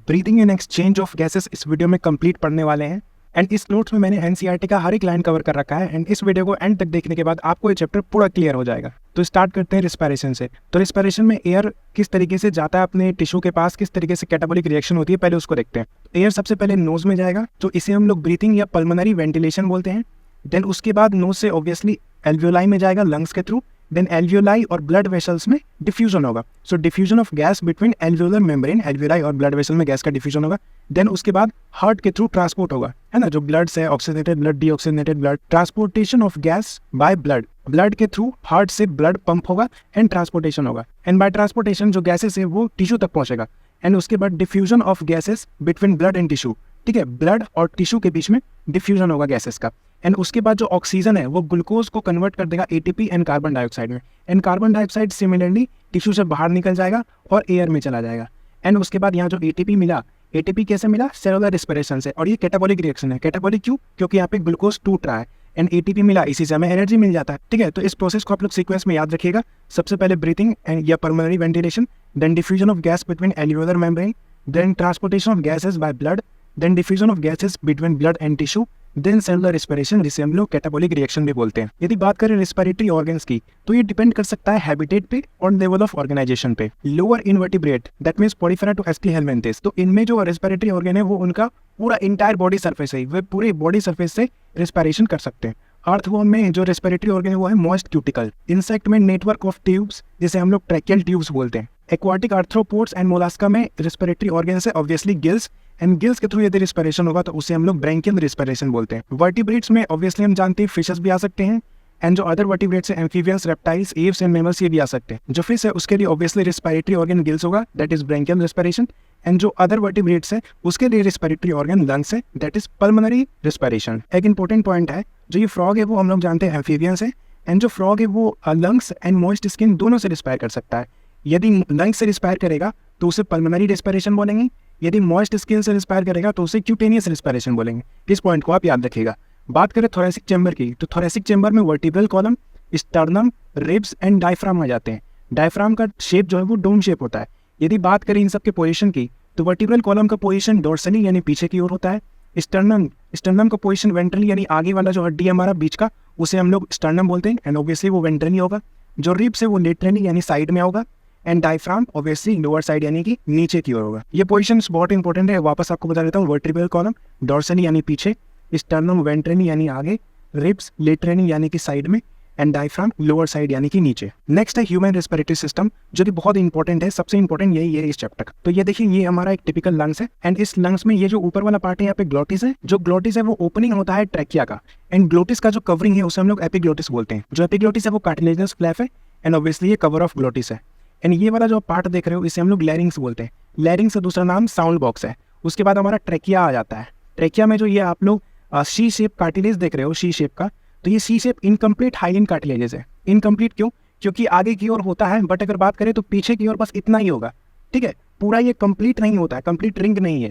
Breathing and exchange of gases इस video में complete पढ़ने वाले हैं। एंड इस नोट्स में मैंने एनसीईआरटी का हर एक लाइन कवर कर रखा है। एंड इस वीडियो को एंड तक देखने के बाद आपको ये चैप्टर पूरा क्लियर हो जाएगा। तो स्टार्ट करते हैं रिस्पायरेशन से। तो रिस्पायरेशन में एयर किस तरीके से जाता है अपने टिश्यू के पास, किस तरीके से कैटाबॉलिक रिएक्शन होती है, पहले उसको देखते हैं। एयर सबसे पहले नोज में जाएगा, तो इसे हम लोग ब्रीथिंग या पल्मोनरी वेंटिलेशन बोलते हैं। देन उसके बाद नोज से ऑब्वियसली एल्वियोलाई में जाएगा लंग्स के थ्रू। देन एल्वियोलाई और ब्लड वेसल्स में डिफ्यूजन होगा। So diffusion of gas between alveolar membrane, alveoli और ब्लड वेसल में गैस का डिफ्यूजन होगा। देन उसके बाद हार्ट के थ्रू ट्रांसपोर्ट होगा, है ना, जो ब्लड से oxygenated blood, deoxygenated blood, transportation of gas by blood, blood के थ्रू हार्ट से ब्लड पंप होगा एंड ट्रांसपोर्टेशन होगा। एंड बाय ट्रांसपोर्टेशन जो गैसेस है वो टिश्यू तक पहुंचेगा। एंड उसके बाद diffusion of gases between blood and tissue, ठीक है, ब्लड और टिश्यू के बीच में डिफ्यूजन होगा गैसेस का। एंड उसके बाद जो ऑक्सीजन है वो ग्लूकोज को कन्वर्ट कर देगा एटीपी एंड कार्बन डाइऑक्साइड में। And carbon dioxide similarly tissue से बाहर निकल जाएगा और एयर में चला जाएगा। एंड उसके बाद यहाँ जो एटीपी मिला, एटीपी कैसे मिला? सेलुलर रेस्पिरेशन से। और ये कैटाबॉलिक रिएक्शन है। कैटाबॉलिक क्यों? क्योंकि यहाँ पे ग्लूकोज टूट रहा है एंड एटीपी मिला, इसी से हमें एनर्जी मिल जाता है। ठीक है, तो इस प्रोसेस को आप लोग सीक्वेंस में याद रखिएगा। सबसे पहले ब्रीथिंग एंड या pulmonary ventilation, then diffusion of gas between alveolar membrane, then transportation of gases by blood, then diffusion of gases between blood and tissue, then cellular respiration, जिसे हम लोग कैटाबॉलिक रिएक्शन भी बोलते हैं। यदि बात करें रेस्पिरेटरी ऑर्गन्स की, तो ये डिपेंड कर सकता है हैबिटेट पे और लेवल ऑफ ऑर्गेनाइजेशन पे। Lower invertebrate, that means Porifera to Aschelminthes, तो इनमें जो रेस्पिरेटरी ऑर्गन है वो उनका पूरा इंटायर बॉडी सरफेस है, वे पूरे बॉडी सरफेस से रेस्पिरेशन कर सकते हैं। अर्थवॉर्म में जो रेस्पिरेटरी ऑर्गन है वो है मॉइस्ट क्यूटिकल। इंसेक्ट में नेटवर्क ऑफ ट्यूब्स, जिसे हम लोग ट्रैकियल ट्यूब्स बोलते हैं। एक्वाटिक आर्थ्रोपोड्स एंड मोलास्का में रेस्पिरेटरी ऑर्गन है ऑब्वियसली गिल्स, एंड गिल्स के थ्रू यदि रेस्पिरेशन होगा तो उसे हम लोग ब्रैंकियल रेस्पिरेशन बोलते हैं। वर्टिब्रेट्स में ऑब्वियसली हम जानते हैं फिशेस भी आ सकते हैं। एंड जो अदर वर्टिब्रेट्स हैं amphibians, reptiles, Aves and mammals, ये भी आ सकते हैं। जो फिश है उसके लिए ऑब्वियसली रेस्पिरेटरी ऑर्गन गिल्स होगा, that is branchial respiration. And जो अदर वर्टिब्रेट्स है उसके लिए रेस्पिरेटरी ऑर्गन लंग्स है, दैट इज पल्मोनरी रेस्पिरेशन। एक इंपॉर्टेंट पॉइंट है, जो ये फ्रॉग है वो हम लोग जानते हैं एम्फीबियंस है। एंड जो फ्रॉग है वो लंग्स एंड मॉइस्ट स्किन दोनों से रिस्पायर कर सकता है। यदि लंग्स से रिस्पायर करेगा तो उसे पल्मोनरी रेस्पिरेशन बोलेंगे, यदि मॉइस्ट स्किन से रिस्पायर करेगा तो उसे क्यूटेनियस रेस्पिरेशन बोलेंगे। इस पॉइंट को आप याद रखिएगा। बात करें थोरेसिक चैम्बर की, तो थोरेसिक चैम्बर में vertebral column, sternum, ribs and diaphragm आ जाते हैं। डायफ्राम का शेप जो है वो डोम शेप होता है। यदि बात करें इन सब के पोजीशन की, तो वर्टिब्रल कॉलम का पोजीशन डोर्सली यानी पीछे की ओर होता है। स्टर्नम का पोजीशन वेंट्रली यानी आगे वाला जो हड्डी हमारा बीच का, उसे हम लोग स्टर्नम बोलते हैं एंड ऑब्वियसली वो वेंट्रली होगा। जो रिब्स है वो लेटरली यानी साइड में होगा। And diaphragm obviously lower side यानी कि नीचे की ओर होगा। ये पोजीशंस बहुत इंपॉर्टेंट है, वापस आपको बता देता हूँ। वर्टिब्रल कॉलम डोर्सली यानी पीछे, स्टर्नम वेंट्रली यानी आगे, रिब्स लेटरली यानी कि साइड में, एंड डायफ्राम लोअर साइड यानी कि नीचे। नेक्स्ट है ह्यूमन रेस्पिरेटरी सिस्टम, जो कि बहुत इंपॉर्टेंट है, सबसे इंपॉर्टेंट यही है इस चैप्टर का। तो ये देखिए, ये हमारा एक टिपिकल लंग्स है। एंड इस लंग्स में ये जो ऊपर वाला पार्ट है यहाँ पे ग्लोटिस है। जो ग्लोटिस है वो ओपनिंग होता है ट्रैकिया का। एंड ग्लोटिस का जो कवरिंग है उसे हम लोग एपिग्लोटिस बोलते हैं। जो एपिग्लोटिस है वो कार्टिलेजिनस फ्लैप है एंड ऑब्वियसली ये कवर ऑफ ग्लोटिस है। एंड ये वाला जो पार्ट देख रहे हो इसे हम लोग लैरिंग्स बोलते हैं। लैरिंग्स का दूसरा नाम साउंड बॉक्स है। उसके बाद हमारा ट्रैकिया आ जाता है। ट्रैकिया में जो ये आप लोग सी शेप कार्टिलेज देख रहे हो, सी शेप का, तो ये सी शेप इनकम्प्लीट हाइलिन कार्टिलेजेस है। इनकम्प्लीट क्यों? क्योंकि आगे की ओर होता है, बट अगर बात करें तो पीछे की ओर बस इतना ही होगा। ठीक है, पूरा ये कंप्लीट नहीं होता है, कंप्लीट रिंग नहीं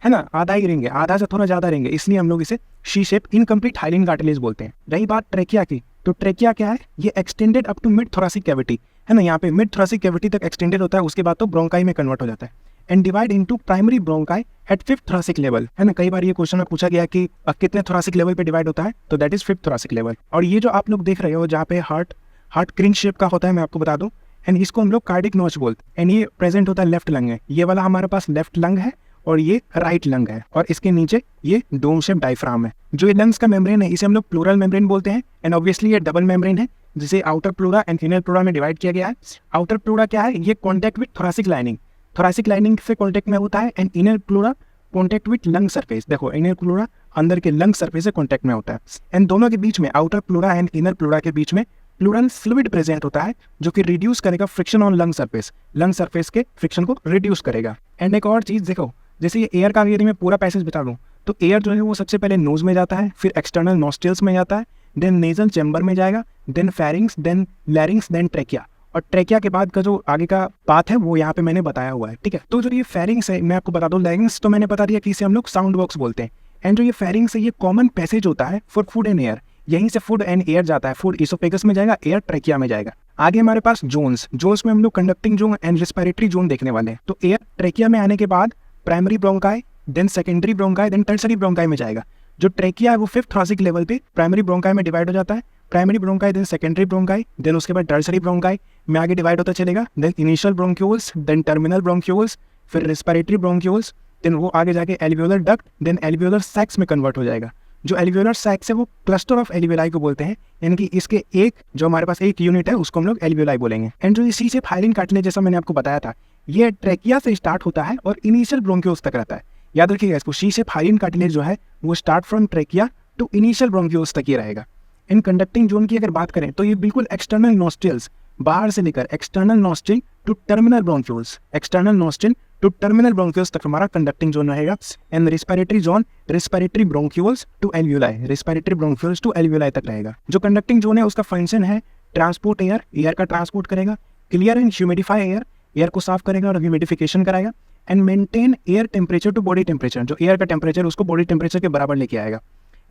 है ना, आधा ही रिंग है, आधा से थोड़ा ज्यादा रिंग है, इसलिए हम लोग इसे सी शेप इनकम्प्लीट हाइलिन कार्टिलेज बोलते हैं। रही बात ट्रैकिया की, तो ट्रैकिया क्या है? ये extended up to mid thoracic cavity, है ना, यहाँ पे मिड थोरेसिक कैविटी तक एक्सटेंडेड होता है। उसके बाद तो ब्रोंकाई में कन्वर्ट हो जाता है। And divide into primary bronchi at fifth thoracic level, है ना। कई बार ये क्वेश्चन में पूछा गया कि कितने थोरेसिक लेवल पे डिवाइड होता है, तो that is fifth thoracic level. और ये जो आप लोग देख रहे हो जहाँ पे हार्ट क्रिंच शेप का होता है, मैं आपको बता दूं, एंड इसको हम लोग कार्डिक नोच बोलते हैं। एंड ये प्रेजेंट होता है लेफ्ट लंग है। ये वाला हमारे पास लेफ्ट लंग है और ये राइट लंग है, और इसके नीचे ये डोम शेप डायफ्राम है। जो ये लंग्स का मेम्ब्रेन है इसे हम लोग प्लूरल मेम्ब्रेन बोलते हैं। एंड ऑब्वियसली ये डबल मेम्ब्रेन है, जिसे outer pleura and inner pleura में डिवाइड किया गया है। आउटर प्लूरा क्या है? ये contact with thoracic lining, thoracic lining से कॉन्टैक्ट में होता है। And inner pleura contact with lung surface, देखो इनर प्लूरा अंदर के लंग सरफेस से कॉन्टैक्ट में होता है। एंड दोनों के बीच में, outer pleura and inner pleura के बीच में प्लूरल फ्लूइड प्रेजेंट होता है, जो कि रिड्यूस करेगा फ्रिक्शन ऑन लंग सरफेस के फ्रिक्शन को रिड्यूस करेगा। एंड एक और चीज देखो, जैसे ये एयर का यदि मैं पूरा पैसेज बता दूं, तो एयर जो है वो सबसे पहले नोज में जाता है, फिर एक्सटर्नल नॉस्ट्रिल्स में जाता है, देन नेजल चैम्बर में जाएगा, then pharynx, then larynx, then trachea. और ट्रैकिया के बाद का जो आगे का पाथ है वो यहाँ पे मैंने बताया हुआ है। ठीक है, तो जो ये फेरिंग्स है, मैं आपको बता दूं, लैरिंग्स तो मैंने बता दिया कि इसे हम लोग साउंड बॉक्स बोलते हैं। एंड जो ये फेरिंग्स है ये कॉमन पैसेज होता है फॉर फूड एंड एयर। यहीं से फूड एंड एयर जाता है। फूड इसोफेगस में जाएगा, एयर ट्रैकिया में जाएगा। आगे हमारे पास जोन्स में हम लोग conducting zone and respiratory zone देखने वाले हैं। तो एयर ट्रैकिया में आने के बाद primary bronchi, then secondary bronchi, then tertiary bronchi में जाएगा। जो ट्रेकिया है वो 5th थोरेसिक लेवल पे प्राइमरी ब्रोंकाई में डिवाइड हो जाता है। Primary bronchi, then secondary bronchi, then उसके बाद टर्सरी ब्रोंकाई में आगे डिवाइड होता चलेगा। Then initial bronchioles, then terminal bronchioles, फिर रेस्पिरेटरी ब्रोंक्यूल्स, देन वो आगे जाके alveolar duct, then alveolar sacs में कन्वर्ट हो जाएगा। जो एल्वियोलर सैक्स है वो क्लस्टर ऑफ एल्वियोलाई को बोलते हैं, यानी कि इसके एक जो हमारे पास एक यूनिट है उसको हम लोग एल्वियोलाई बोलेंगे। एंड जो सी शेप हाइलिन कार्टिलेज जैसा मैंने आपको बताया था, ये ट्रेकिया से स्टार्ट होता है और इनिशियल ब्रोंक्यूल्स तक रहता है। याद रखिएगा इसको, सी शेप हाइलिन कार्टिलेज जो है वो start from trachea to initial bronchioles तक ही रहेगा। इन कंडक्टिंग जोन की अगर बात करें तो ये बिल्कुल एक्सटर्नल नॉस्ट्रिल्स, बाहर से लेकर external nostril to terminal bronchioles, external nostril to terminal bronchioles तक हमारा कंडक्टिंग जोन रहेगा। And respiratory zone respiratory bronchioles to alveoli, respiratory bronchioles to alveoli तक रहेगा। जो कंडक्टिंग जोन है उसका फंक्शन है ट्रांसपोर्ट एयर, एयर का ट्रांसपोर्ट करेगा, clear and humidify air, air को साफ करेगा और ह्यूमिडिफिकेशन कराएगा, and maintain air temperature to body temperature, जो एयर का टेम्परेचर उसको बॉडी टेम्परेचर के बराबर लेके आएगा।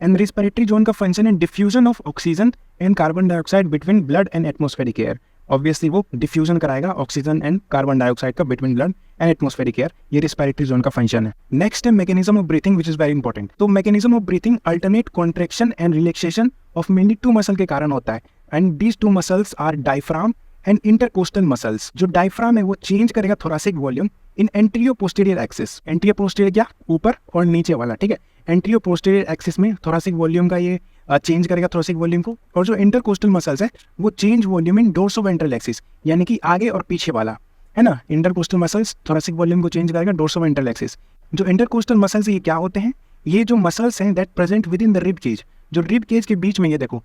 एंड रेस्पिरेटरी जोन का फंक्शन है diffusion of oxygen and carbon dioxide between blood and atmospheric air. Obviously वो डिफ्यूजन कराएगा ऑक्सीजन एंड कार्बन डाइऑक्साइड का between blood and atmospheric air, ये रेस्पिरेटरी जोन का फंक्शन है। नेक्स्ट है mechanism of breathing which is very important. तो mechanism of breathing alternate contraction and relaxation of mainly 2 muscle के कारण होता है। And these 2 muscles are diaphragm and intercostal muscles. जो डायफ्राम है वो चेंज करेगा thoracic volume in anterior posterior axis. Anterior posterior क्या, ऊपर और नीचे वाला, ठीक है। एंटीरियर पोस्टीरियर एक्सिस में थोरेसिक वॉल्यूम का ये चेंज करेगा थोरेसिक वॉल्यूम को। और जो इंटरकोस्टल मसल्स है वो change volume in dorsoventral axis, यानी कि आगे और पीछे वाला, है ना। इंटरकोस्टल मसल्स थोरेसिक वॉल्यूम को चेंज करेगा डोर्सोवेंट्रल एक्सिस। जो इंटरकोस्टल मसल्स ये क्या होते हैं, ये जो मसल्स हैं that present within the rib cage, जो रिब केज के बीच में, ये देखो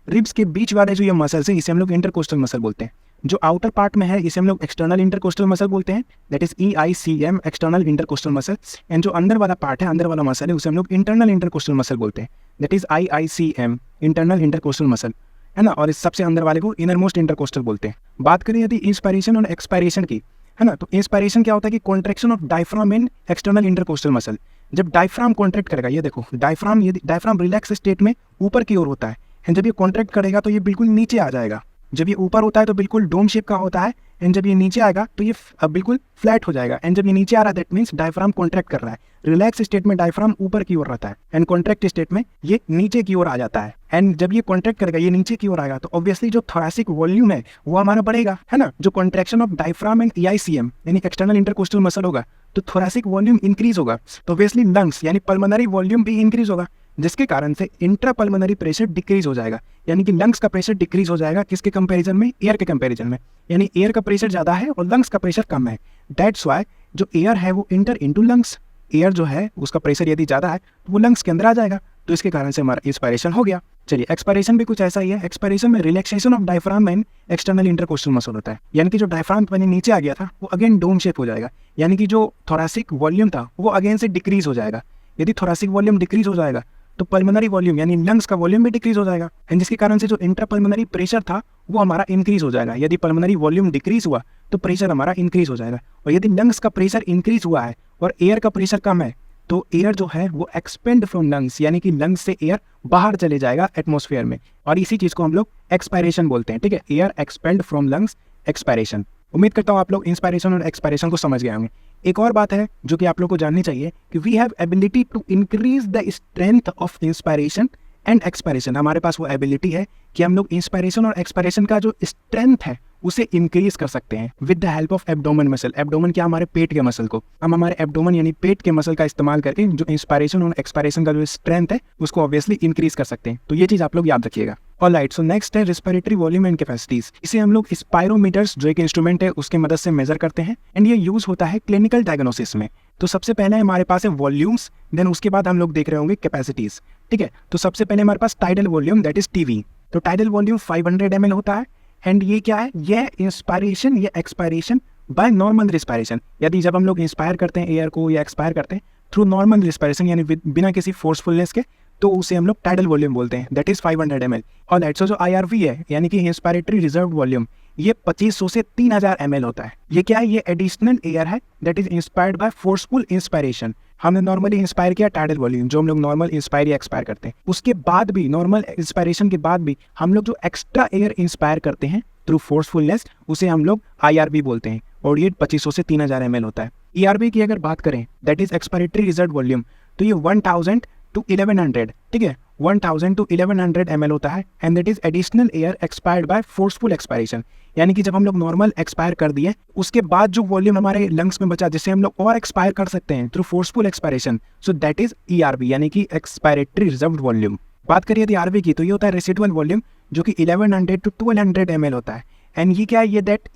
रिब्स के बीच वाले जो ये मसल्स हैं इसे हम लोग इंटरकोस्टल मसल बोलते हैं। जो आउटर पार्ट में है इसे हम लोग एक्सटर्नल इंटरकोस्टल मसल बोलते हैं, that is EICM, external intercostal muscle. And जो अंदर वाला पार्ट है, अंदर वाला मसल है, उसे हम लोग इंटरनल इंटरकोस्टल मसल बोलते हैं, that is IICM, internal intercostal muscle, है ना। और इस सबसे अंदर वाले को इनर मोस्ट इंटरकोस्टल बोलते हैं। बात करें यदि इंस्पायरेशन और एक्सपायरेशन की, है ना, तो इंस्पायरेशन क्या होता है कि contraction of diaphragm in external intercostal muscle. जब डायफ्राम कॉन्ट्रैक्ट करेगा, ये देखो डायफ्राम, यदि डायफ्राम रिलैक्स स्टेट में ऊपर की ओर होता है, एंड जब ये कॉन्ट्रैक्ट करेगा तो ये बिल्कुल नीचे आ जाएगा। जब ये ऊपर होता है तो बिल्कुल डोम शेप का होता है, एंड जब ये नीचे आएगा तो ये बिल्कुल फ्लैट हो जाएगा। एंड जब ये नीचे आ रहा है दैट मीन्स डायफ्राम कॉन्ट्रैक्ट कर रहा है। रिलैक्स स्टेट में डायफ्राम ऊपर की ओर रहता है, एंड कॉन्ट्रैक्ट स्टेट में ये नीचे की ओर आ जाता है। एंड जब ये कॉन्ट्रैक्ट करेगा, ये नीचे की ओर आएगा, तो ऑब्वियसली जो थोरेसिक वॉल्यूम है वो हमारा बढ़ेगा, है ना। जो contraction of diaphragm and EICM यानी एक्सटर्नल इंटरकोस्टल मसल होगा तो थोरेसिक वॉल्यूम इंक्रीज होगा, तो ऑब्वियसली लंग्स यानी पल्मोनरी वॉल्यूम भी इंक्रीज होगा, जिसके कारण से इंट्रापल्मोनरी प्रेशर डिक्रीज हो जाएगा, यानी कि लंग्स का प्रेशर डिक्रीज हो जाएगा। किसके कंपैरिजन में, एयर के कंपैरिजन में, यानी एयर का प्रेशर ज़्यादा है और लंग्स का प्रेशर कम है। दैट्स वाई जो एयर है वो इंटर इनटू लंग्स, एयर जो है उसका प्रेशर यदि ज़्यादा है तो वो लंग्स के अंदर आ जाएगा, तो इसके कारण से हमारा इंस्पायरेशन हो गया। चलिए एक्सपायरेशन भी कुछ ऐसा ही है। एक्सपायरेशन में relaxation of diaphragm and external intercostal muscle होता है, यानी कि जो डायफ्राम पहले नीचे आ गया था वो अगेन डोम शेप हो जाएगा, यानी कि जो थोरेसिक वॉल्यूम था वो अगेन से डिक्रीज हो जाएगा। यदि थोरेसिक वॉल्यूम डिक्रीज हो जाएगा तो पल्मोनरी वॉल्यूम यानी लंग्स का वॉल्यूम भी डिक्रीज हो जाएगा, एंड जिसके कारण से जो इंट्रापल्मोनरी प्रेशर था वो हमारा इंक्रीज हो जाएगा। यदि पल्मोनरी वॉल्यूम डिक्रीज हुआ तो प्रेशर हमारा इंक्रीज हो जाएगा, और यदि लंग्स का प्रेशर इंक्रीज हुआ है और एयर का प्रेशर कम है तो एयर जो है वो एक्सपेंड फ्रॉम लंग्स, यानी कि लंग्स से एयर बाहर चले जाएगा एटमॉस्फेयर में, और इसी चीज को हम लोग एक्सपायरेशन बोलते हैं, ठीक है। Air expand from lungs, expiration. उम्मीद करता हूँ आप लोग इंस्पायरेशन और एक्सपायरेशन को समझ गए होंगे। एक और बात है जो कि आप लोग को जाननी चाहिए कि we have ability to increase the strength of inspiration and expiration. हमारे पास वो एबिलिटी है कि हम लोग इंस्पायरेशन और एक्सपायरेशन का जो स्ट्रेंथ है उसे इंक्रीज कर सकते हैं with the help of abdomen muscle. Abdomen क्या, हमारे पेट के मसल को हम हमारे एब्डोमेन यानी पेट के मसल का इस्तेमाल करके जो इंस्पायरेशन और एक्सपायरेशन का जो स्ट्रेंथ है उसको ऑब्वियसली इंक्रीज कर सकते हैं। तो ये चीज आप लोग याद रखिएगा। ऑलराइट, सो नेक्स्ट है रेस्पिरेटरी वॉल्यूम एंड कैपेसिटीज। इसे हम लोग स्पायरोमीटर्स जो एक इंस्ट्रूमेंट है उसके मदद से मेजर करते हैं, एंड ये यूज होता है क्लिनिकल डायग्नोसिस में। तो सबसे पहले हमारे पास है वॉल्यूम्स, देन उसके बाद हम लोग देख रहे होंगे कैपेसिटीज, ठीक है। तो सबसे पहले हमारे पास tidal volume that is TV। तो टाइडल वॉल्यूम 500 ml होता है, एंड ये क्या है, ये इंस्पायरेशन या एक्सपायरेशन बाय नॉर्मल रिस्पायरेशन। यदि जब हम लोग इंस्पायर करते हैं एयर को या एक्सपायर करते हैं थ्रू नॉर्मल रिस्पायरेशन यानी बिना किसी फोर्सफुलनेस के, तो उसे हम लोग टाइडल वॉल्यूम बोलते हैं, दैट इज 500 ml। और दैट्स जो IRV है यानी कि इंस्पायरेटरी रिजर्व वॉल्यूम, ये 2500 से 3000 ml होता है। ये क्या है, ये एडिशनल एयर है that is inspired by forceful inspiration. हमने नॉर्मली इंस्पायर किया टाइडल वॉल्यूम, जो हम लोग नॉर्मल इंस्पायर या एक्सपायर करते हैं, उसके बाद भी नॉर्मल इंस्पायरेशन के बाद भी हम लोग जो एक्स्ट्रा एयर इंस्पायर करते हैं थ्रू फोर्सफुलनेस उसे हम लोग IRV बोलते हैं, और ये 2500 से 3000 ml होता है। ERV की अगर बात करें, that is expiratory reserve volume, तो ये 1000 to 1100, ठीक है, 1000 to 1100 ml होता है, and that is additional air expired by forceful expiration. यानी कि जब हम लोग नॉर्मल एक्सपायर कर दिए, उसके बाद जो वॉल्यूम हमारे लंग्स में बचा, जिसे हम लोग और एक्सपायर कर सकते हैं through forceful expiration, so that is ERV, यानी कि एक्सपायरेटरी रिजर्व वॉल्यूम। बात करिए यदि RV की, तो ये होता है रेसिडुअल वॉल्यूम, जो कि 1100 to 1200 ml होता है। एंड ये क्या है, ये that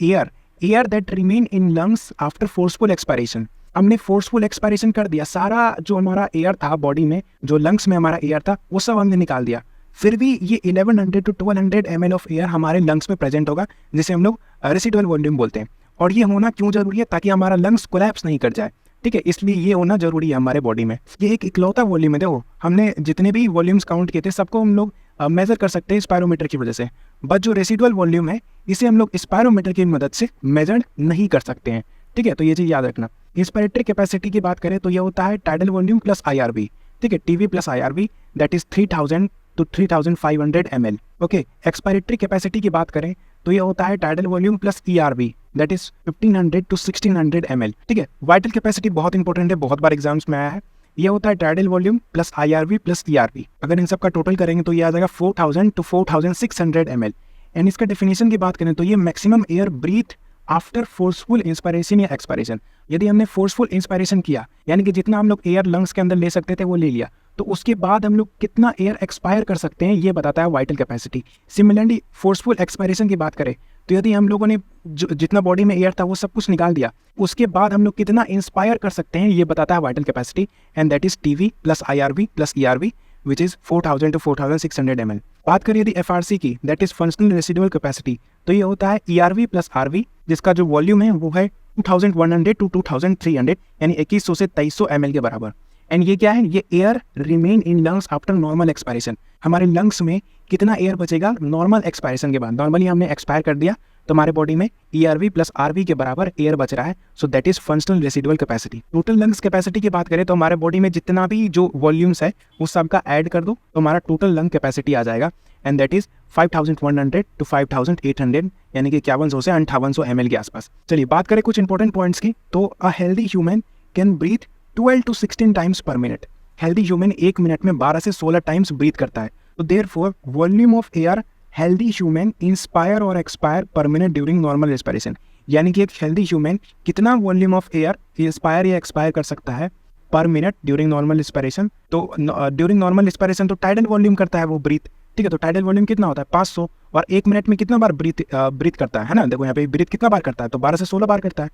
air that remain in lungs after forceful expiration. हमने फोर्सफुल एक्सपायरेशन कर दिया, सारा जो हमारा एयर था बॉडी में, जो लंग्स में हमारा एयर था, वो सब हमने निकाल दिया, फिर भी ये 1100 to 1200 ml ऑफ एयर हमारे लंग्स में प्रेजेंट होगा, जिसे हम लोग रेसिडुअल वॉल्यूम बोलते हैं। और ये होना क्यों जरूरी है, ताकि हमारा लंग्स कोलैप्स नहीं कर जाए, ठीक है, इसलिए ये होना जरूरी है हमारे बॉडी में। ये एक इकलौता वॉल्यूम है। देखो, हमने जितने भी वॉल्यूम्स काउंट किए थे, सबको हम लोग मेजर कर सकते हैं स्पायरोमीटर की वजह से, बट जो रेसिडुअल वॉल्यूम है, इसे हम लोग स्पायरोमीटर की मदद से मेजर नहीं कर सकते हैं, ठीक है, तो ये चीज़ याद रखना। इंस्पायरेटरी कैपेसिटी की बात करें तो ये होता है टाइडल वॉल्यूम प्लस IRV, ठीक है, TV plus IRV, that is 3000 to 3500 ml। Okay, expiratory capacity की बात करें तो ये होता है tidal volume plus ERV, that is 1500 to 1600 ml, ठीक है। वाइटल कैपेसिटी बहुत इंपॉर्टेंट है, बहुत बार एग्जाम्स में आया है। ये होता है tidal volume plus IRV plus ERV। अगर इन सब का टोटल करेंगे तो ये आ जाएगा 4000 to 4600 ml। एंड इसका डेफिनेशन की बात करें तो ये maximum air breath after forceful inspiration या एक्सपायरेशन। यदि हमने फोर्सफुल इंस्पायरेशन किया, यानी कि जितना हम लोग एयर लंग्स के अंदर ले सकते थे वो ले लिया, तो उसके बाद हम लोग कितना एयर एक्सपायर कर सकते हैं, ये बताता है vital capacity. Similarly forceful expiration की बात करें तो यदि हम लोगों ने जितना बॉडी में एयर था वो सब कुछ निकाल दिया, उसके बाद हम लोग कितना इंस्पायर कर सकते हैं, ये बताता है vital capacity, and that is TV plus IRV plus ERV, which is 4000 to 4600 ml। बात करिए यदि FRC की, that is functional residual capacity, तो ये होता है ERV प्लस RV, जिसका जो वॉल्यूम है वो है 2100 to 2300, यानी 2100 से 2300 ml के बराबर। एंड ये क्या है, ये air remain in lungs after normal expiration. हमारे लंग्स में कितना एयर बचेगा नॉर्मल एक्सपायरेशन के बाद। नॉर्मली हमने एक्सपायर कर दिया तो हमारे बॉडी में ERV प्लस RV के बराबर एयर बच रहा है, so that is functional residual capacity. Total lungs capacity की बात करें तो हमारे बॉडी में जितना भी जो वॉल्यूम्स है उस सब का ऐड कर दो तो हमारा टोटल लंग कैपेसिटी आ जाएगा, एंड दैट इज 5100 to 5800, यानी कि 5100 से 5800 ml के आसपास। चलिए बात करें कुछ इंपॉर्टेंट पॉइंट्स की, तो a healthy human can breathe 12 to 16 times per minute. Healthy human 1 minute में 12 से 16 टाइम्स ब्रीथ करता है। तो therefore volume of air healthy human inspire और expire per minute during normal respiration, यानी कि एक हेल्दी ह्यूमन कितना वॉल्यूम ऑफ एयर इंस्पायर या एक्सपायर कर सकता है per minute during normal respiration. तो ड्यूरिंग नॉर्मल रेस्पिरेशन तो टाइडल वॉल्यूम करता है वो ब्रीथ, ठीक है, तो टाइडल वॉल्यूम कितना होता है 500, और 1 मिनट में कितना बार ब्रीथ करता है ना, देखो यहाँ पे ब्रीथ कितना बार करता है, तो 12 से 16 बार करता है।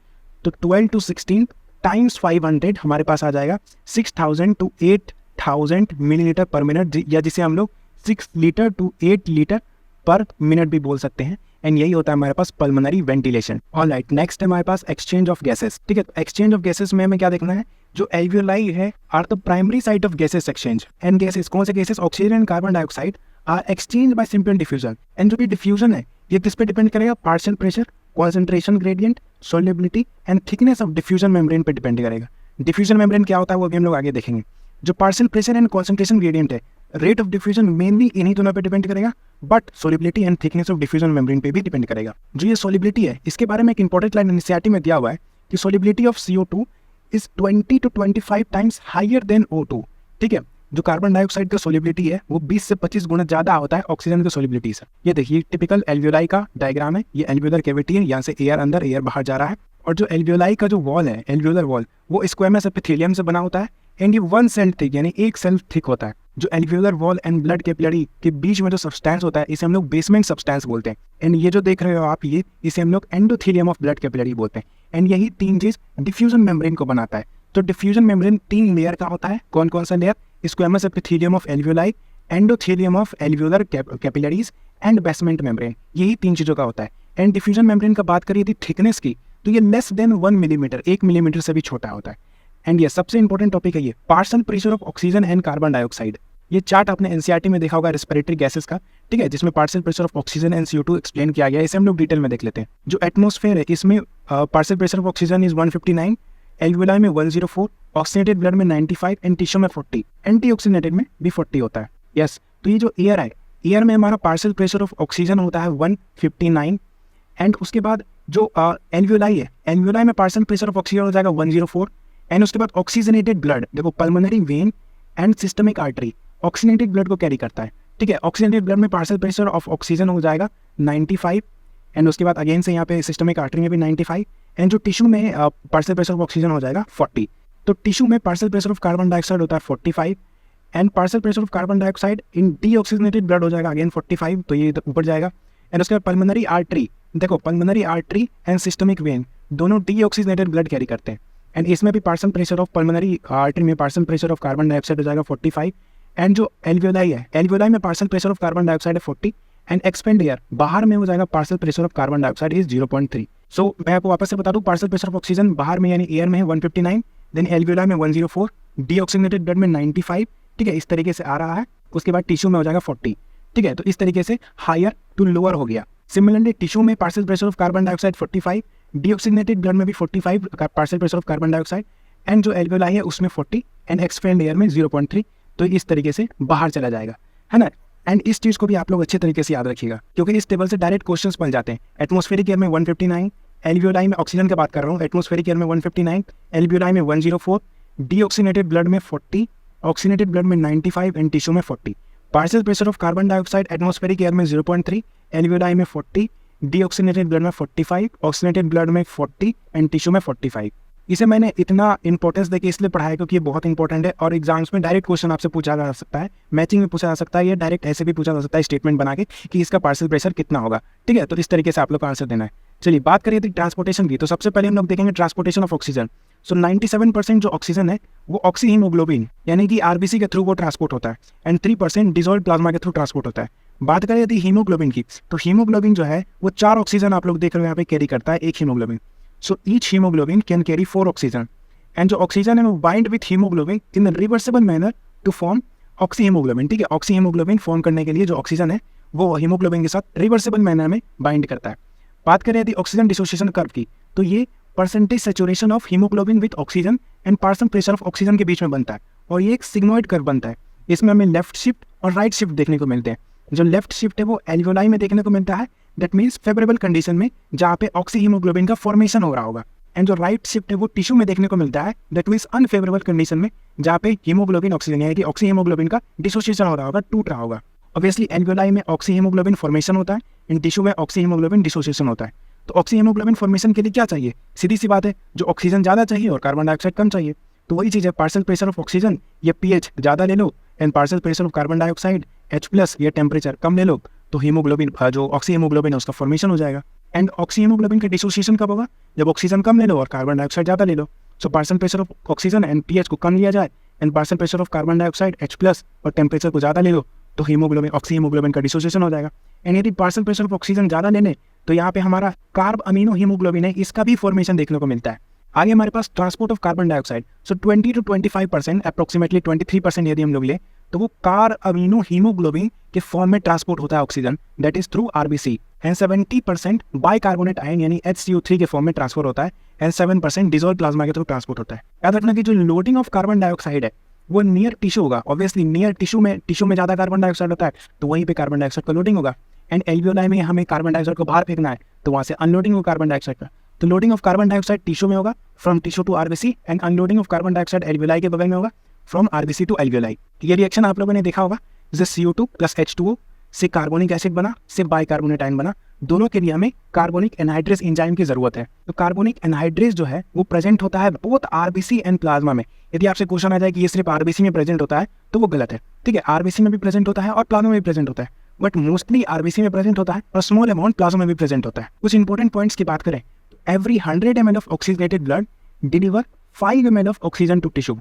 तो 12 to 16 टाइम्स 500 हमारे पास आ जाएगा 6000 to 8000 मिलीलीटर पर मिनट, या जिसे हम लोग 6 लीटर to 8 लीटर पर मिनट भी बोल सकते हैं। एंड यही होता है हमारे पास पल्मोनरी वेंटिलेशन। ऑलराइट, नेक्स्ट है हमारे पास एक्सचेंज ऑफ गैसेस, ठीक है। तो एक्सचेंज ऑफ गैसेस में हमें क्या देखना है, जो एल्वियोलाई है are the primary site of gases exchange, and gases कौन से gases, oxygen and carbon dioxide are exchange by simple diffusion. And जो भी डिफ्यूजन है ये किस पे डिपेंड करेगा, partial pressure, concentration gradient, solubility and thickness of diffusion membrane पे डिपेंड करेगा। डिफ्यूजन मेम्ब्रेन क्या होता है वो भी हम लोग आगे देखेंगे। जो partial pressure and concentration gradient है, रेट ऑफ डिफ्यूजन मेनली इन्हीं दोनों पे डिपेंड करेगा, but solubility and thickness of diffusion membrane पे भी डिपेंड करेगा। जो ये सॉल्युबिलिटी है, इसके बारे में एक इंपॉर्टेंट लाइन एनसीईआरटी में दिया हुआ है कि solubility of CO2 is 20 to 25 times higher than O2, ठीक है। जो कार्बन डाइऑक्साइड का सॉल्युबिलिटी है वो 20 से 25 गुना ज्यादा होता है ऑक्सीजन के सॉल्युबिलिटी से। ये देखिए टिपिकल एल्वियोलाई का डायग्राम है, ये एल्वियोलर कैविटी है, यहाँ से एयर अंदर एयर बाहर जा रहा है, और जो एल्वियोलाई का जो वॉल है, एल्वियोलर वॉल, वो स्क्वेमस एपिथेलियम से बना होता है, एंड ये 1 सेल थिक यानी 1 सेल थिक होता है। जो alveolar wall and blood capillary के बीच में जो सब्सटेंस होता है इसे हम लोग बेसमेंट सब्सटेंस बोलते हैं। एंड ये जो देख रहे हो आप, ये इसे हम लोग एंडोथेलियम ऑफ ब्लड कैपिलरी बोलते हैं। एंड यही 3 चीज डिफ्यूजन मेम्ब्रेन को बनाता है। तो डिफ्यूजन मेम्ब्रेन 3 लेयर का होता है, कौन कौन सा layer, squamous epithelium of alveoli, endothelium of alveolar capillaries and basement membrane, यही 3 चीजों का होता है। एंड डिफ्यूजन मेम्ब्रेन का बात करिए यदि थिकनेस की, तो ये लेस देन 1 मिलीमीटर, 1 मिलीमीटर से भी छोटा होता है। एंड ये सबसे इंपॉर्टेंट टॉपिक है, ये partial pressure of oxygen and carbon dioxide. ये चार्ट आपने एनसीईआरटी में देखा होगा रेस्पिरेटरी गैसेस का, ठीक है, जिसमें partial pressure of oxygen and CO2 explain किया गया है। इसे हम लोग डिटेल में देख लेते हैं। जो एटमॉस्फेयर है इसमें partial pressure of oxygen is 159, alveoli में 104, ऑक्सीनेटेड ब्लड में 95 एंड टिश्यू में 40, एंटी ऑक्सीनेटेड में भी 40 होता है। यस, तो ये जो एयर है, एयर में हमारा पार्शियल प्रेशर ऑफ ऑक्सीजन होता है 159, एंड उसके बाद जो एल्वियोलाई है, एल्वियोलाई में पार्शियल प्रेशर ऑफ ऑक्सीजन हो जाएगा 104। एंड उसके बाद ऑक्सीजनेटेड ब्लड, देखो pulmonary vein and systemic artery oxygenated blood को कैरी करता है, ठीक है। ऑक्सीजनेटेड ब्लड में पार्शियल प्रेशर ऑफ ऑक्सीजन हो जाएगा 95। एंड उसके बाद अगेन से यहाँ पे सिस्टमिक आर्टरी में भी 95। एंड जो टिश्यू में पार्शियल प्रेशर ऑफ ऑक्सीजन हो जाएगा 40। तो टिश्यू में partial pressure of carbon dioxide होता है 45 and partial pressure of carbon dioxide in deoxygenated blood हो जाएगा अगेन 45, तो ये ऊपर जाएगा। एंड उसके बाद पल्मोनरी आर्टरी, देखो pulmonary artery and systemic vein दोनों डीऑक्सीजनेटेड ब्लड कैरी करते हैं। एंड इसमें भी partial pressure of pulmonary artery में partial pressure of carbon dioxide हो जाएगा 45। एंड जो एल्वियोलाई है, एल्वियोलाई में partial pressure of carbon dioxide है 40 एंड एक्सपेंड एयर बाहर में हो जाएगा partial pressure of carbon dioxide is 0.3। So मैं आपको वापस से बता दूं, पार्शियल प्रेशर ऑफ ऑक्सीजन बाहर में यानी एयर में है 159, देन एल्वियोलाई में 104, डीऑक्सीजनेटेड ब्लड में 95, ठीक है, इस तरीके से आ रहा है। उसके बाद टिश्यू में हो जाएगा 40, ठीक है। तो इस तरीके से हायर टू लोअर हो गया। सिमिलरली टिश्यू में partial pressure of carbon dioxide 45, deoxygenated blood में भी 45 partial pressure of carbon dioxide and जो एल्वियोलाई है उसमें 40 एंड एक्सपेंड एयर में 0.3, तो इस तरीके से बाहर चला जाएगा, है ना। एंड इस चीज़ को भी आप लोग अच्छे तरीके से याद रखिएगा क्योंकि इस टेबल से डायरेक्ट क्वेश्चंस बन जाते हैं। एटमॉस्फेरिक एयर में 159, एल्वियोलाई में ऑक्सीजन की बात कर रहा हूँ, एटमॉस्फेरिक एयर में 159, एल्वियोलाई में 104, डीऑक्सीजनेटेड ब्लड में 40, ऑक्सीजनेटेड ब्लड में 95 एंड टिश्यू में 40। Partial pressure of carbon dioxide atmospheric air में 0.3, एल्वियोलाई में 40, डीऑक्सीजनेटेड ब्लड में 45, ऑक्सीजनेटेड ब्लड में 40 एंड टिश्यू में 45। इसे मैंने इतना इंपॉर्टेंस देके इसलिए पढ़ाया क्योंकि ये बहुत इंपॉर्टेंट है और एग्जाम्स में डायरेक्ट क्वेश्चन आपसे पूछा जा सकता है, मैचिंग में पूछा जा सकता है, या डायरेक्ट ऐसे भी पूछा जा सकता है स्टेटमेंट बना के कि इसका पार्शियल प्रेशर कितना होगा, ठीक है। तो इस तरीके से आप लोग का आंसर देना है। चलिए बात करिए थी ट्रांसपोर्टेशन की, तो सबसे पहले हम लोग देखेंगे ट्रांसपोर्टेशन ऑफ ऑक्सीजन। सो 97% जो ऑक्सीजन है वो ऑक्सी हीमोग्लोबिन यानी कि आरबीसी के थ्रू वो ट्रांसपोर्ट होता है एंड 3% डिजोल्व प्लाज्मा के थ्रू ट्रांसपोर्ट होता है। बात करें यदि हीमोग्लोबिन की, तो हीमोग्लोबिन जो है वो 4 ऑक्सीजन आप लोग देख रहे हो यहाँ पे कैरी करता है एक haemoglobin. So each haemoglobin can carry 4 oxygen and जो ऑक्सीजन है वो bind with haemoglobin in reversible manner to form oxy haemoglobin, ठीक है। ऑक्सी हीमोग्लोबिन फॉर्म करने के लिए जो ऑक्सीजन है वो हीमोग्लोबिन के साथ रिवर्सिबल मैनर में बाइंड करता है। बात करें यदि ऑक्सीजन डिसोसिएशन कर्व की, तो ये percentage saturation of haemoglobin with oxygen and partial pressure of oxygen के बीच में बनता है और ये एक सिग्मोइड कर्व बनता है। इसमें हमें लेफ्ट शिफ्ट और राइट शिफ्ट देखने को मिलते हैं। जो लेफ्ट शिफ्ट है वो एल्वियोलाई में देखने को मिलता है, दैट मीन्स फेवरेबल कंडीशन में जहाँ पे ऑक्सी हीमोग्लोबिन का फॉर्मेशन हो रहा होगा। एंड जो राइट शिफ्ट है वो टिश्यू में देखने को मिलता है, दैट मीन्स अनफेवरेबल कंडीशन में जहाँ पे हीमोग्लोबिन ऑक्सीजन यानी कि ऑक्सी हीमोग्लोबिन का डिसोसिएशन हो रहा होगा, टूट रहा होगा। ऑब्वियसली एल्वियोलाई में ऑक्सी हीमोग्लोबिन फॉर्मेशन होता है, इन टिश्यू में ऑक्सी हीमोग्लोबिन डिसोसिएशन होता है। तो ऑक्सी हीमोग्लोबिन फॉर्मेशन के लिए क्या चाहिए? सीधी सी बात है, जो ऑक्सीजन ज़्यादा चाहिए और कार्बन डाइऑक्साइड कम चाहिए। तो वही चीज़ है, पार्शियल प्रेशर ऑफ ऑक्सीजन ये पीएच ज़्यादा ले लो and partial pressure of carbon dioxide H+ ये टेम्परेचर कम ले लो, तो हीमोग्लोबिन जो ऑक्सी हीमोग्लोबिन है उसका फॉर्मेशन हो जाएगा। एंड ऑक्सी हीमोग्लोबिन का डिसोसिएशन कब होगा? जब ऑक्सीजन कम ले लो और कार्बन डाइऑक्साइड ज़्यादा ले लो। So partial pressure of oxygen and pH को कम लिया जाए and partial pressure of carbon dioxide H+ और टेम्परेचर को ज़्यादा ले लो, तो हीमोग्लोबिन ऑक्सी हीमोग्लोबिन का डिसोसिएशन हो जाएगा। एंड यदि पार्शियल प्रेशर ऑफ ऑक्सीजन ज़्यादा लेने, तो यहाँ पे हमारा कार्ब अमीनो हीमोग्लोबिन है, इसका भी फॉर्मेशन देखने को मिलता है। आगे हमारे पास transport of carbon dioxide, so 20 to 25%, approximately 23% यदि हम लोग ले, तो वो कार अमीनो हीमोग्लोबिन के फॉर्म में ट्रांसपोर्ट होता है oxygen, that is through RBC. And 70% bicarbonate ion यानी HCO3 के फॉर्म में ट्रांसफर होता है एंड 7% डिजोल्व प्लाज्मा के थ्रू ट्रांसपोर्ट होता है। याद रखना कि जो लोडिंग ऑफ कार्बन डाइऑक्साइड है वो नियर टिश्यू होगा। ऑब्वियसली नियर टिश्यू में ज़्यादा कार्बन डाइऑक्साइड होता है, तो वहीं पे कार्बन डाइऑक्साइड का लोडिंग होगा। एंड एल्वियोलाई में हमें कार्बन डाइऑक्साइड को बाहर फेंकना है, तो वहाँ से अनलोडिंग होगा कार्बन डाइऑक्साइड का। तो loading of carbon dioxide tissue में होगा from tissue to RBC and unloading of carbon dioxide alveoli के बगल में होगा फ्रॉम आरबीसी टू एल्वियोलाई। ये रिएक्शन आप लोगों ने देखा होगा, जैसे CO2 + H2O से कार्बोनिक एसिड बना, से बाइकार्बोनेट आयन बना। दोनों के लिए हमें कार्बोनिक एनहाइड्रेस एंजाइम की जरूरत है। तो कार्बोनिक एनहाइड्रेस जो है वो प्रेजेंट होता है बोथ आरबीसी एंड प्लाज्मा में। यदि आपसे क्वेश्चन आ जाए कि ये सिर्फ आरबीसी में प्रेजेंट होता है, तो वो गलत है, ठीक है। आरबीसी में भी प्रेजेंट होता है और प्लाज्मा में भी प्रेजेंट होता है, बट मोस्टली आरबीसी में प्रेजेंट होता है और स्मॉल अमाउंट प्लाज्मा में भी प्रेजेंट होता है। कुछ इंपॉर्टेंट पॉइंट्स की बात करें, every 100 ml of oxygenated blood deliver 5 ml of oxygen to tissue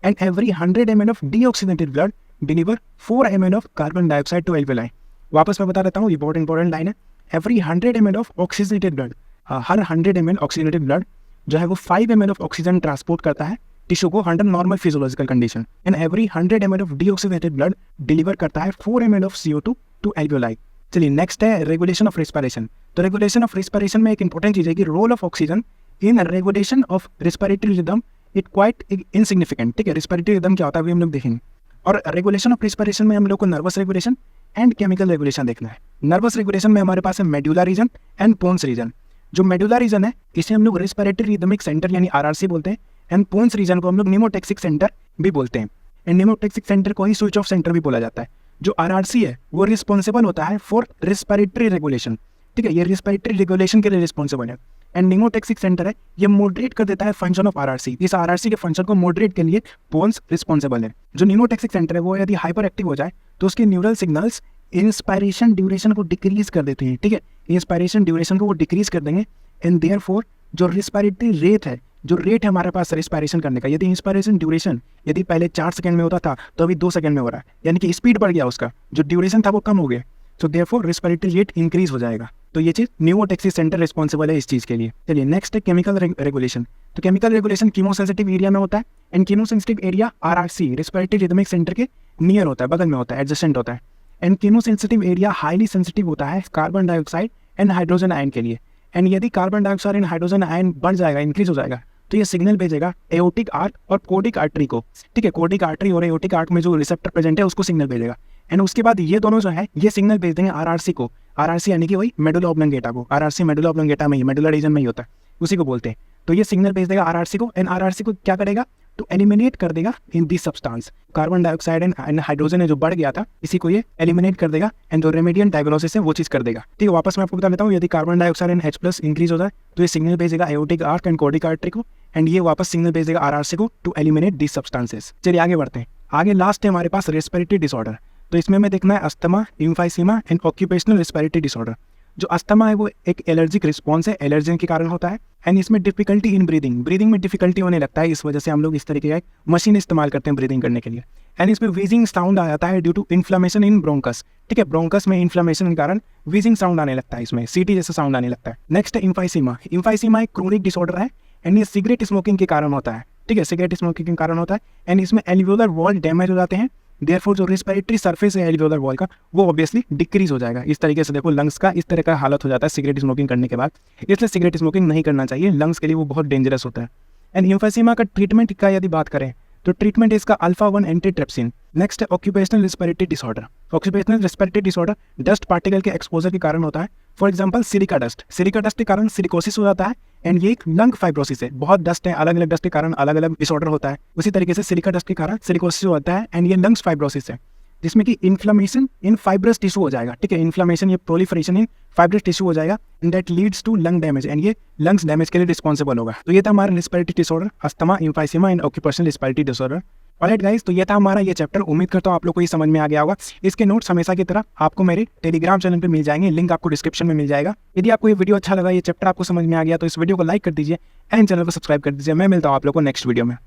and every 100 ml of deoxygenated blood deliver 4 ml of carbon dioxide to alveoli। वापस मैं बता देता हूँ, ये बहुत इंपॉर्टेंट लाइन है। every 100 ml of oxygenated blood, her 100 ml oxygenated blood जो है वो 5 ml of ऑक्सीजन ट्रांसपोर्ट करता है टिश्यू को under normal physiological condition and every 100 ml of deoxygenated blood deliver करता है 4 ml of CO2 to alveoli। चलिए नेक्स्ट है रेगुलेशन ऑफ रेस्पिरेशन। तो रेगुलेशन ऑफ रेस्पिरेशन में एक इंपॉर्टेंट चीज़ है कि role of oxygen in regulation of respiratory rhythm it quite insignificant, ठीक है। रेस्पिरेटरी रिदम क्या होता है वो हम लोग देखेंगे। और रेगुलेशन ऑफ रेस्पिरेशन में हम लोग को nervous regulation and chemical regulation देखना है। नर्वस रेगुलेशन में हमारे पास है medulla region and pons region. जो मेडुला रीजन है इसे हम लोग रेस्पिरेटरी रिदमिक सेंटर यानी आरआरसी बोलते हैं, एंड पोन्स रीजन को हम लोग निमोटेक्सिक सेंटर भी बोलते हैं, एंड निमोटेक्सिक सेंटर को ही स्विच ऑफ सेंटर भी बोला जाता है। जो आरआरसी है वो रिस्पॉन्सिबल होता है फॉर रेस्पिरेटरी रेगुलेशन, ठीक है, ये रेस्पिरेटरी रेगुलेशन के लिए रिस्पॉन्सिबल है। एंड निमोटेक्सिक सेंटर है ये मॉडरेट कर देता है फंक्शन ऑफ आरआरसी, इस आरआरसी के फंक्शन को मॉडरेट के लिए पोन्स रिस्पॉन्सिबल है। जो निमोटेक्सिक सेंटर है वो यदि हाइपर एक्टिव हो जाए तो उसके न्यूरल सिग्नल्स इंस्पायरेशन ड्यूरेशन को डिक्रीज कर देते हैं, ठीक है, इंस्पायरेशन ड्यूरेशन को वो डिक्रीज कर देंगे, एंड देयरफॉर जो रेस्पिरेटरी रेट है, जो रेट है हमारे पास रेस्पिरेशन करने का, यदि इंस्पायरेशन ड्यूरेशन यदि पहले 4 सेकंड में होता था तो अभी 2 सेकंड में हो रहा है, यानी कि स्पीड बढ़ गया, उसका जो ड्यूरेशन था वो कम हो गया, so therefore respiratory rate increase हो जाएगा। तो ये चीज़ निमोटेक्सिक सेंटर रिस्पॉन्सिबल है इस चीज़ के लिए। चलिए नेक्स्ट है केमिकल रेगुलेशन। तो केमिकल रेगुलेशन कीमोसेंसिटिव एरिया में होता है, and chemosensitive area RRC respiratory rhythmic centre के नियर होता है, बगल में होता है, एडजेसेंट होता है। And chemosensitive area highly sensitive होता है carbon dioxide and hydrogen ion के लिए, एंड यदि carbon dioxide and hydrogen ion बढ़ जाएगा, इंक्रीज हो जाएगा, तो ये सिग्नल भेजेगा एओटिक आर्ट और कोडिक आर्टरी को, ठीक है, कोडिक आर्टरी और एओटिक आर्ट में जो रिसेप्टर प्रेजेंट है उसको सिग्नल भेजेगा, एंड उसके बाद ये दोनों जो है ये सिग्नल भेज देंगे आरआरसी को, आरआरसी यानी कि वही मेडुला ऑब्लोंगेटा को, आरआरसी मेडुला ऑब्लोंगेटा में ही, मेडुला रीजन में ही होता है, उसी को बोलते हैं। तो ये सिग्नल भेज देगा आरआरसी को, एंड आरआरसी को क्या करेगा, तो एलिमिनेट कर देगा in this substance, carbon dioxide and hydrogen है जो बढ़ गया था इसी को ये एलिमिनेट कर देगा, एंड जो रेमेडियन डायग्नोसिस है वो चीज़ कर देगा। ठीक है, वापस मैं आपको बता देता हूँ, यदि carbon dioxide and H+ increase हो जाए तो ये सिग्नल भेजेगा एओटिक आर्ट एंड कोडिक आर्टरी को, एंड ये वापस सिग्नल भेज देगा आरआरसी को टू एलिमिनेट दिस सब्सटेंसेस। चलिए आगे बढ़ते हैं। आगे लास्ट है हमारे पास रेस्पिरेटरी डिसऑर्डर। तो इसमें हमें देखना है asthma, emphysema and occupational respiratory disorder. जो अस्थमा है वो एक एलर्जिक रिस्पॉन्स है, एलर्जन के कारण होता है, एंड इसमें डिफिकल्टी इन ब्रीदिंग में डिफिकल्टी होने लगता है, इस वजह से हम लोग इस तरीके का एक मशीन इस्तेमाल करते हैं ब्रीदिंग करने के लिए, एंड इसमें वीजिंग साउंड आ जाता है due to inflammation in bronchus, ठीक है, ब्रोंकस में इन्फ्लेमेशन के कारण वीजिंग साउंड आने लगता है, इसमें सीटी जैसा साउंड आने लगता है। नेक्स्ट है एम्फाइसीमा। एम्फाइसीमा एक क्रोनिक डिसऑर्डर है, एंड ये सिगरेट स्मोकिंग के कारण होता है, ठीक है, सिगरेट स्मोकिंग के कारण होता है, एंड इसमें एल्वियोलर वॉल डैमेज हो जाते हैं, देयरफॉर जो रेस्पिरेटरी सरफेस है एल्वियोलर वॉल का वो ऑब्वियसली डिक्रीज हो जाएगा। इस तरीके से देखो लंग्स का इस तरह का हालत हो जाता है सिगरेट स्मोकिंग करने के बाद, इसलिए सिगरेट स्मोकिंग नहीं करना चाहिए, लंग्स के लिए वो बहुत डेंजरस होता है। एंड एम्फाइसीमा का ट्रीटमेंट का यदि बात करें तो ट्रीटमेंट इसका अल्फा-1 एंटीट्रिप्सिन। नेक्स्ट है occupational respiratory disorder. Occupational respiratory disorder dust particle के एक्सपोजर के कारण होता है, फॉर एग्जांपल सिलिका डस्ट के कारण सिलिकोसिस हो जाता है, एंड ये एक लंग फाइब्रोसिस है, बहुत डस्ट है, अलग अलग डस्ट के कारण अलग अलग डिसऑर्डर होता है, उसी तरीके से सिलिका डस्ट के कारण सिलिकोसिस होता है, एंड ये लंग्स फाइब्रोसिस है, जिसमें कि इन्फ्लेमेशन इन फाइब्रस टिश्यू हो जाएगा, ठीक है, इन्फ्लेमेशन ये प्रोलिफरेशन इन फाइब्रस टिश्यू हो जाएगा, and that leads to lung damage, and ये लंग्स डैमेज के लिए रिस्पॉन्सिबल होगा। तो ये था हमारा respiratory disorder, asthma, emphysema and occupational respiratory disorder. Alright guys, तो ये था हमारा ये चैप्टर। उम्मीद करता हूँ आप लोग को ये समझ में आ गया होगा। इसके नोट्स हमेशा की तरह आपको मेरे टेलीग्राम चैनल पे मिल जाएंगे, लिंक आपको डिस्क्रिप्शन में मिल जाएगा। यदि आपको ये वीडियो अच्छा लगा, ये चैप्टर आपको समझ में आ गया तो इस वीडियो को लाइक कर दीजिए एंड चैनल को सब्सक्राइब कर दीजिए। मैं मिलता हूँ आप लोग को नेक्स्ट वीडियो में।